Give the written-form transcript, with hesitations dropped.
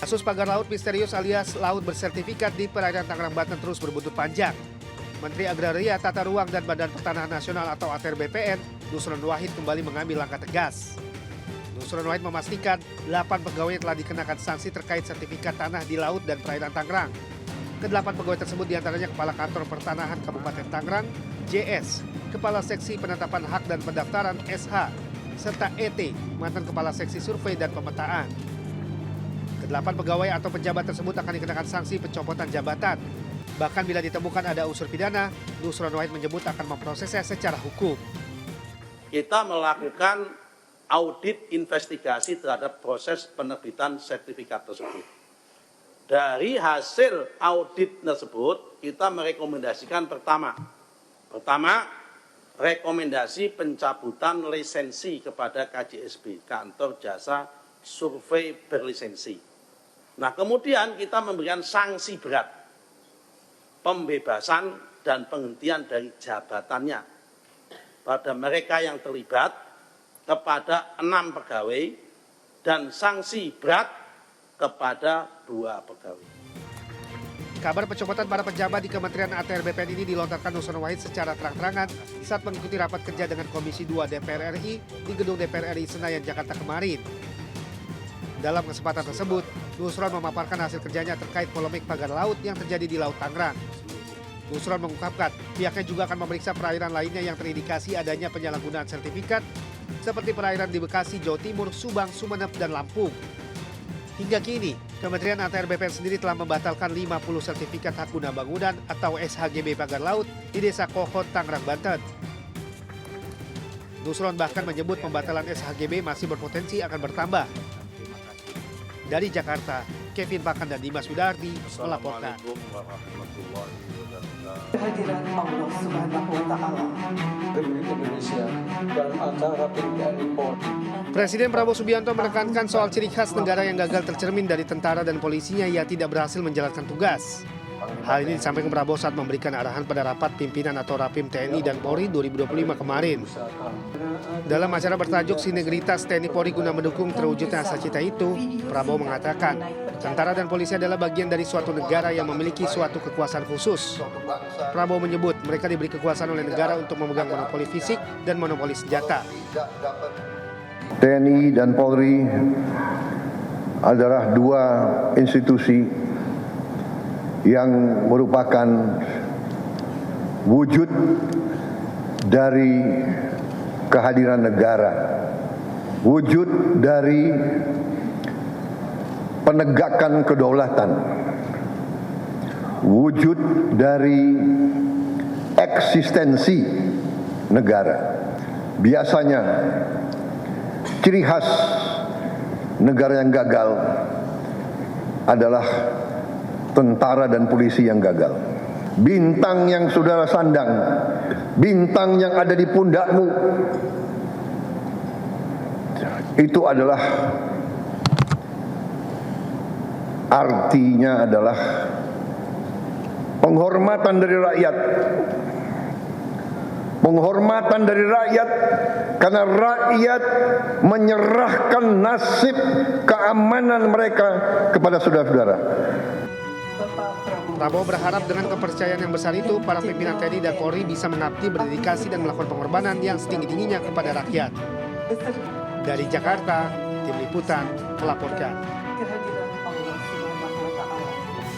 Kasus pagar laut misterius alias laut bersertifikat di perairan Tangerang, Banten terus berbuntut panjang. Menteri Agraria, Tata Ruang dan Badan Pertanahan Nasional atau ATR BPN, Nusron Wahid kembali mengambil langkah tegas. Nusron Wahid memastikan 8 pegawai telah dikenakan sanksi terkait sertifikat tanah di laut dan perairan Tangerang. Ke-8 pegawai tersebut diantaranya Kepala Kantor Pertanahan Kabupaten Tangerang, JS, Kepala Seksi Penetapan Hak dan Pendaftaran SH, serta ET, mantan Kepala Seksi Survei dan Pemetaan. Ke-8 pegawai atau pejabat tersebut akan dikenakan sanksi pencopotan jabatan. Bahkan bila ditemukan ada unsur pidana, Nusron Wahid menyebut akan memprosesnya secara hukum. Kita melakukan audit investigasi terhadap proses penerbitan sertifikat tersebut. Dari hasil audit tersebut, kita merekomendasikan pertama, rekomendasi pencabutan lisensi kepada KJSB, Kantor Jasa Survei Berlisensi. Nah, kemudian kita memberikan sanksi berat, pembebasan dan penghentian dari jabatannya pada mereka yang terlibat kepada 6 pegawai dan sanksi berat kepada 2 pegawai. Kabar pencopotan para pejabat di Kementerian ATR BPN ini dilontarkan Nusron Wahid secara terang-terangan saat mengikuti rapat kerja dengan Komisi 2 DPR RI di Gedung DPR RI Senayan, Jakarta kemarin. Dalam kesempatan tersebut, Nusron memaparkan hasil kerjanya terkait polemik pagar laut yang terjadi di Laut Tangerang. Nusron mengungkapkan pihaknya juga akan memeriksa perairan lainnya yang terindikasi adanya penyalahgunaan sertifikat seperti perairan di Bekasi, Jawa Timur, Subang, Sumeneb, dan Lampung. Hingga kini, Kementerian ATR BPN sendiri telah membatalkan 50 sertifikat hak guna bangunan atau SHGB pagar laut di Desa Kohon, Tangerang, Banten. Nusron bahkan menyebut pembatalan SHGB masih berpotensi akan bertambah. Dari Jakarta, Kevin Pakan dan Dimas Widardi melaporkan. Kehadiran Allah Subhanahu wa Ta'ala Republik Indonesia dan acara TNI Polri. Presiden Prabowo Subianto menekankan soal ciri khas negara yang gagal tercermin dari tentara dan polisinya yang tidak berhasil menjalankan tugas. Hal ini disampaikan Prabowo saat memberikan arahan pada rapat pimpinan atau Rapim TNI dan Polri 2025 kemarin. Dalam acara bertajuk Sinergitas TNI Polri guna mendukung terwujudnya asa cita itu, Prabowo mengatakan, tentara dan polisi adalah bagian dari suatu negara yang memiliki suatu kekuasaan khusus. Prabowo menyebut mereka diberi kekuasaan oleh negara untuk memegang monopoli fisik dan monopoli senjata. TNI dan Polri adalah 2 institusi yang merupakan wujud dari kehadiran negara, wujud dari penegakan kedaulatan, wujud dari eksistensi negara. Biasanya ciri khas negara yang gagal adalah tentara dan polisi yang gagal. Bintang yang saudara sandang, bintang yang ada di pundakmu, itu adalah artinya adalah penghormatan dari rakyat. Penghormatan dari rakyat karena rakyat menyerahkan nasib keamanan mereka kepada saudara-saudara. Prabowo berharap dengan kepercayaan yang besar itu, para pimpinan TNI dan Polri bisa mengabdi, berdedikasi, dan melakukan pengorbanan yang setinggi-tingginya kepada rakyat. Dari Jakarta, Tim Liputan melaporkan.